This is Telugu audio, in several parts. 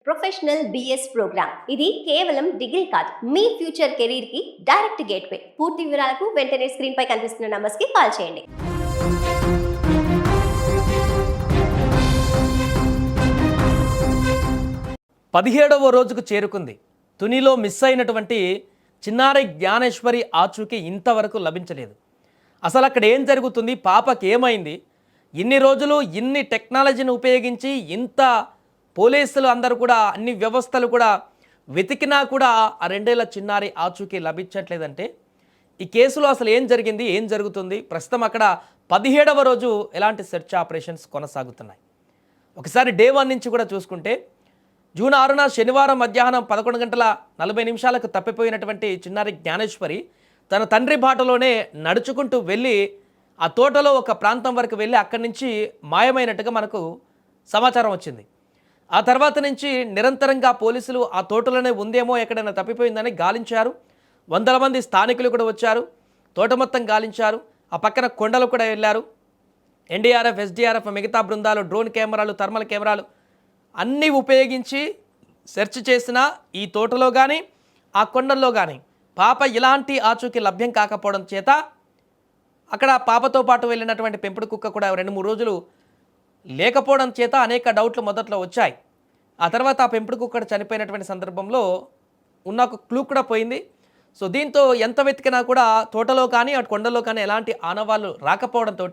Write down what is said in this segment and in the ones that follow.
ప్రొఫెషనల్ బిఎస్ ప్రోగ్రామ్ ఇది కేవలం డిగ్రీ కాదు, మీ ఫ్యూచర్ కెరీర్ కి డైరెక్ట్ గేట్వే. పూర్తి వివరాలకు వెంటనే స్క్రీన్ పై కనిపిస్తున్న నంబర్స్ కి కాల్ చేయండి. పదిహేడవ రోజుకు చేరుకుంది. తునిలో మిస్ అయినటువంటి చిన్నారి జ్ఞానేశ్వరి ఆచూకీ ఇంతవరకు లభించలేదు. అసలు అక్కడ ఏం జరుగుతుంది, పాపకి ఏమైంది, ఇన్ని రోజులు ఇన్ని టెక్నాలజీని ఉపయోగించి ఇంత పోలీసులు అందరూ కూడా అన్ని వ్యవస్థలు కూడా వెతికినా కూడా ఆ 2 ఏళ్ల చిన్నారి ఆచూకీ లభించట్లేదంటే ఈ కేసులో అసలు ఏం జరిగింది, ఏం జరుగుతుంది, ప్రస్తుతం అక్కడ 17వ రోజు ఎలాంటి సెర్చ్ ఆపరేషన్స్ కొనసాగుతున్నాయి. ఒకసారి డే 1 నుంచి కూడా చూసుకుంటే జూన్ 6న శనివారం మధ్యాహ్నం 11:40 తప్పిపోయినటువంటి చిన్నారి జ్ఞానేశ్వరి తన తండ్రి బాటలోనే నడుచుకుంటూ వెళ్ళి ఆ తోటలో ఒక ప్రాంతం వరకు వెళ్ళి అక్కడి నుంచి మాయమైనట్టుగా మనకు సమాచారం వచ్చింది. ఆ తర్వాత నుంచి నిరంతరంగా పోలీసులు ఆ తోటలోనే ఉందేమో, ఎక్కడైనా తప్పిపోయిందని గాలించారు. వందల మంది స్థానికులు కూడా వచ్చారు, తోట మొత్తం గాలించారు. ఆ పక్కన కొండలు కూడా వెళ్ళారు. ఎన్డీఆర్ఎఫ్, ఎస్డీఆర్ఎఫ్, మిగతా బృందాలు, డ్రోన్ కెమెరాలు, థర్మల్ కెమెరాలు అన్నీ ఉపయోగించి సెర్చ్ చేసిన ఈ తోటలో కానీ ఆ కొండల్లో కానీ పాప ఇలాంటి ఆచూకీ లభ్యం కాకపోవడం చేత అక్కడ పాపతో పాటు వెళ్ళినటువంటి పెంపుడు కుక్క కూడా 2-3 రోజులు లేకపోవడం చేత అనేక డౌట్లు మొదట్లో వచ్చాయి. ఆ తర్వాత ఆ పెంపుడు కుక్క చనిపోయినటువంటి సందర్భంలో ఉన్న ఒక క్లూ కూడా పోయింది. సో దీంతో ఎంత వెతికినా కూడా తోటలో కానీ అటు కొండల్లో కానీ ఎలాంటి ఆనవాళ్ళు రాకపోవడంతో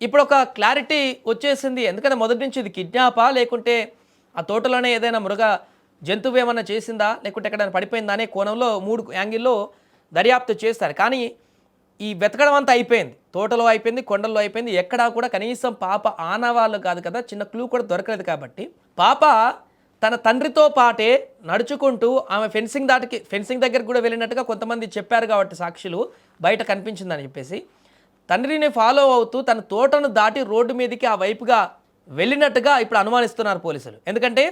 ఇప్పుడు ఒక క్లారిటీ వచ్చేసింది. ఎందుకంటే మొదటి నుంచి ఇది కిడ్నాపా, లేకుంటే ఆ తోటలోనే ఏదైనా మృగ జంతువు ఏమన్నా చేసిందా, లేకుంటే ఎక్కడైనా పడిపోయిందా అనే కోణంలో 3 యాంగిల్లో దర్యాప్తు చేస్తారు. కానీ ఈ వెతకడం అంతా అయిపోయింది, తోటలో అయిపోయింది, కొండల్లో అయిపోయింది. ఎక్కడా కూడా కనీసం పాప ఆనవాళ్ళు కాదు కదా, చిన్న క్లూ కూడా దొరకలేదు. కాబట్టి పాప తన తండ్రితో పాటే నడుచుకుంటూ ఆమె ఫెన్సింగ్ దగ్గరికి కూడా వెళ్ళినట్టుగా కొంతమంది చెప్పారు. కాబట్టి సాక్షులు బయట కనిపించిందని చెప్పేసి తండ్రిని ఫాలో అవుతూ తన తోటను దాటి రోడ్డు మీదకి ఆ వైపుగా వెళ్ళినట్టుగా ఇప్పుడు అనుమానిస్తున్నారు పోలీసులు. ఎందుకంటే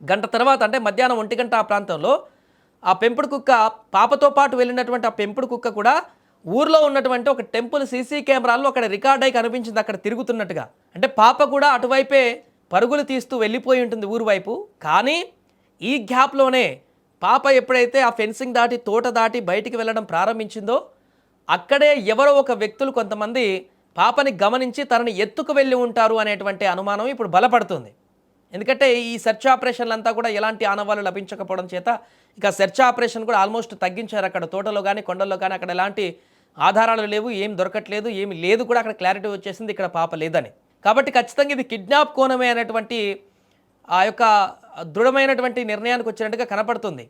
గంట తర్వాత, అంటే మధ్యాహ్నం 1 గంట ఆ ప్రాంతంలో ఆ పెంపుడు కుక్క పాపతో పాటు వెళ్ళినటువంటి ఆ పెంపుడు కుక్క కూడా ఊర్లో ఉన్నటువంటి ఒక టెంపుల్ సీసీ కెమెరాల్లో అక్కడ రికార్డ్ అయి కనిపించింది, అక్కడ తిరుగుతున్నట్టుగా. అంటే పాప కూడా అటువైపే పరుగులు తీస్తూ వెళ్ళిపోయి ఉంటుంది ఊరు వైపు. కానీ ఈ గ్యాప్లోనే పాప ఎప్పుడైతే ఆ ఫెన్సింగ్ దాటి తోట దాటి బయటికి వెళ్ళడం ప్రారంభించిందో అక్కడే ఎవరో ఒక వ్యక్తులు కొంతమంది పాపని గమనించి తనని ఎత్తుకు వెళ్ళి ఉంటారు అనేటువంటి అనుమానం ఇప్పుడు బలపడుతుంది. ఎందుకంటే ఈ సెర్చ్ ఆపరేషన్లు అంతా కూడా ఎలాంటి ఆనవాళ్ళు లభించకపోవడం చేత ఇక సెర్చ్ ఆపరేషన్ కూడా ఆల్మోస్ట్ తగ్గించారు. అక్కడ తోటలో కానీ కొండల్లో కానీ అక్కడ ఎలాంటి ఆధారాలు లేవు, ఏం దొరకట్లేదు, ఏమి లేదు కూడా, అక్కడ క్లారిటీ వచ్చేసింది ఇక్కడ పాప లేదని. కాబట్టి ఖచ్చితంగా ఇది కిడ్నాప్ కోణమే అనేటువంటి ఆ యొక్క దృఢమైనటువంటి నిర్ణయానికి వచ్చినట్టుగా కనపడుతుంది.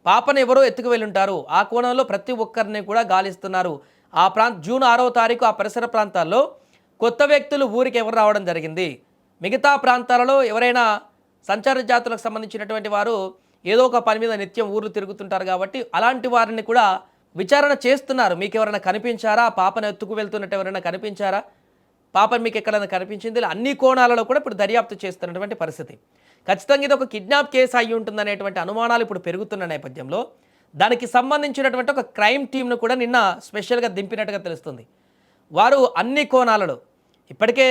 పాపను ఎవరో ఎత్తుకు వెళ్ళుంటారు, ఆ కోణంలో ప్రతి ఒక్కరిని కూడా గాలిస్తున్నారు. ఆ జూన్ 6వ తారీఖు ఆ పరిసర ప్రాంతాల్లో కొత్త వ్యక్తులు ఊరికి ఎవరు రావడం జరిగింది, మిగతా ప్రాంతాలలో ఎవరైనా సంచార జాతులకు సంబంధించినటువంటి వారు ఏదో ఒక పని మీద నిత్యం ఊర్లు తిరుగుతుంటారు. కాబట్టి అలాంటి వారిని కూడా విచారణ చేస్తున్నారు. మీకు ఎవరైనా కనిపించారా, పాపను ఎత్తుకు వెళ్తున్నట్టు ఎవరైనా కనిపించారా, పాప మీకు ఎక్కడైనా కనిపించింది, ఇలా అన్ని కోణాలలో కూడా ఇప్పుడు దర్యాప్తు చేస్తున్నటువంటి పరిస్థితి. ఖచ్చితంగా ఇది ఒక కిడ్నాప్ కేసు అయి ఉంటుందనేటువంటి అనుమానాలు ఇప్పుడు పెరుగుతున్న నేపథ్యంలో దానికి సంబంధించినటువంటి ఒక క్రైమ్ టీంను కూడా నిన్న స్పెషల్గా దింపినట్టుగా తెలుస్తుంది. వారు అన్ని కోణాలలో ఇప్పటికే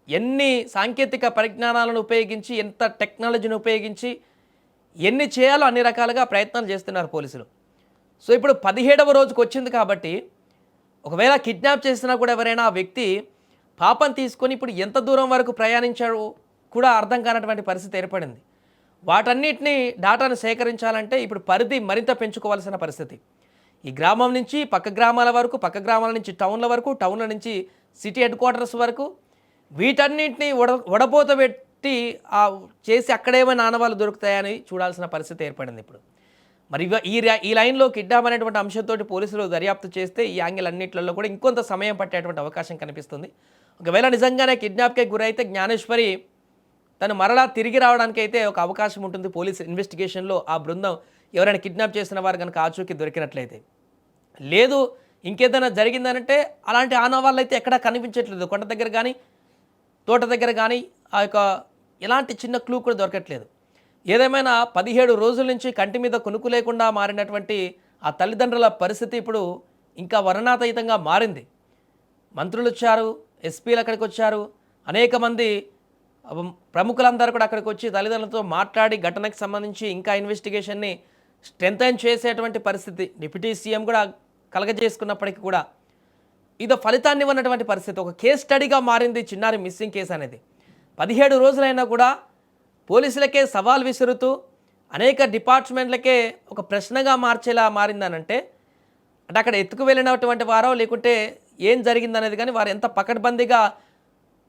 ఎన్ని సాంకేతిక పరిజ్ఞానాలను ఉపయోగించి, ఎంత టెక్నాలజీని ఉపయోగించి ఎన్ని చేయాలో అన్ని రకాలుగా ప్రయత్నాలు చేస్తున్నారు పోలీసులు. సో ఇప్పుడు 17వ రోజుకు వచ్చింది కాబట్టి ఒకవేళ కిడ్నాప్ చేసినా కూడా ఎవరైనా ఆ వ్యక్తి పాపను తీసుకొని ఇప్పుడు ఎంత దూరం వరకు ప్రయాణించాడు కూడా అర్థం కానటువంటి పరిస్థితి ఏర్పడింది. వాటన్నిటిని డాటాను సేకరించాలంటే ఇప్పుడు పరిధి మరింత పెంచుకోవాల్సిన పరిస్థితి. ఈ గ్రామం నుంచి పక్క గ్రామాల వరకు, పక్క గ్రామాల నుంచి టౌన్ల వరకు, టౌన్ల నుంచి సిటీ హెడ్ క్వార్టర్స్ వరకు వీటన్నిటిని వడపోత పెట్టి చేసి అక్కడేమైనా ఆనవాళ్ళు దొరుకుతాయని చూడాల్సిన పరిస్థితి ఏర్పడింది ఇప్పుడు. మరి ఈ లైన్లో కిడ్నాప్ అనేటువంటి అంశంతో పోలీసులు దర్యాప్తు చేస్తే ఈ యాంగిల్ అన్నింటిలో కూడా ఇంకొంత సమయం పట్టేటువంటి అవకాశం కనిపిస్తుంది. ఒకవేళ నిజంగానే కిడ్నాప్కే గురైతే జ్ఞానేశ్వరి తను మరలా తిరిగి రావడానికి అయితే ఒక అవకాశం ఉంటుంది. పోలీస్ ఇన్వెస్టిగేషన్లో ఆ బృందం ఎవరైనా కిడ్నాప్ చేసిన వారు కనుక ఆచూకీ దొరికినట్లయితే. లేదు ఇంకేదైనా జరిగిందనంటే అలాంటి ఆనవాళ్ళు అయితే ఎక్కడా కనిపించట్లేదు, కొండ దగ్గర కానీ తోట దగ్గర కానీ ఆ యొక్క ఎలాంటి చిన్న క్లూ కూడా దొరకట్లేదు. ఏదేమైనా 17 రోజుల నుంచి కంటి మీద కొనుక్కు లేకుండా మారినటువంటి ఆ తల్లిదండ్రుల పరిస్థితి ఇప్పుడు ఇంకా వర్ణనాతీతంగా మారింది. మంత్రులు వచ్చారు, ఎస్పీలు అక్కడికి వచ్చారు, అనేక మంది ప్రముఖులందరూ కూడా అక్కడికి వచ్చి తల్లిదండ్రులతో మాట్లాడి ఘటనకు సంబంధించి ఇంకా ఇన్వెస్టిగేషన్ని స్ట్రెంథైన్ చేసేటువంటి పరిస్థితి డిప్యూటీ సీఎం కూడా కలగజేసుకున్నప్పటికీ కూడా ఇదో ఫలితాన్ని ఇవ్వనటువంటి పరిస్థితి. ఒక కేస్ స్టడీగా మారింది చిన్నారి మిస్సింగ్ కేసు అనేది. 17 రోజులైనా కూడా పోలీసులకే సవాల్ విసురుతూ అనేక డిపార్ట్మెంట్లకే ఒక ప్రశ్నగా మార్చేలా మారిందనంటే అంటే అక్కడ ఎత్తుకు వెళ్ళినటువంటి వారో లేకుంటే ఏం జరిగిందనేది కానీ వారు ఎంత పకడ్బందీగా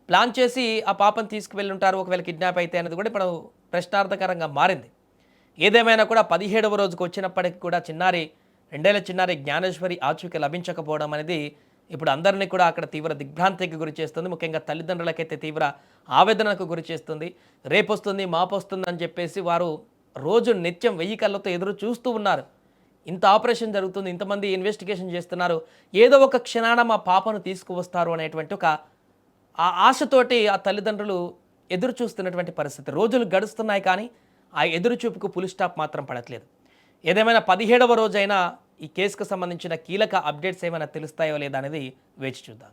ప్లాన్ చేసి ఆ పాపను తీసుకువెళ్ళి ఉంటారు ఒకవేళ కిడ్నాప్ అయితే అనేది కూడా ఇప్పుడు ప్రశ్నార్థకరంగా మారింది. ఏదేమైనా కూడా 17వ రోజుకు వచ్చినప్పటికీ కూడా చిన్నారి 2 ఏళ్ల చిన్నారి జ్ఞానేశ్వరి ఆచూకీ లభించకపోవడం అనేది ఇప్పుడు అందరినీ కూడా అక్కడ తీవ్ర దిగ్భ్రాంతికి గురి చేస్తుంది. ముఖ్యంగా తల్లిదండ్రులకైతే తీవ్ర ఆవేదనకు గురి చేస్తుంది. రేపొస్తుంది మాపొస్తుంది అని చెప్పేసి వారు రోజు నిత్యం 1000 కళ్ళతో ఎదురు చూస్తూ ఉన్నారు. ఇంత ఆపరేషన్ జరుగుతుంది, ఇంతమంది ఇన్వెస్టిగేషన్ చేస్తున్నారు, ఏదో ఒక క్షణాన మా పాపను తీసుకువస్తారు అనేటువంటి ఒక ఆ ఆశతోటి ఆ తల్లిదండ్రులు ఎదురు చూస్తున్నటువంటి పరిస్థితి. రోజులు గడుస్తున్నాయి కానీ ఆ ఎదురు చూపుకు పులి స్టాప్ మాత్రం పడట్లేదు. ఏదేమైనా 17వ రోజైనా ఈ కేసుకు సంబంధించిన కీలక అప్డేట్స్ ఏమైనా తెలుస్తాయో లేదా అనేది వేచి చూద్దాం.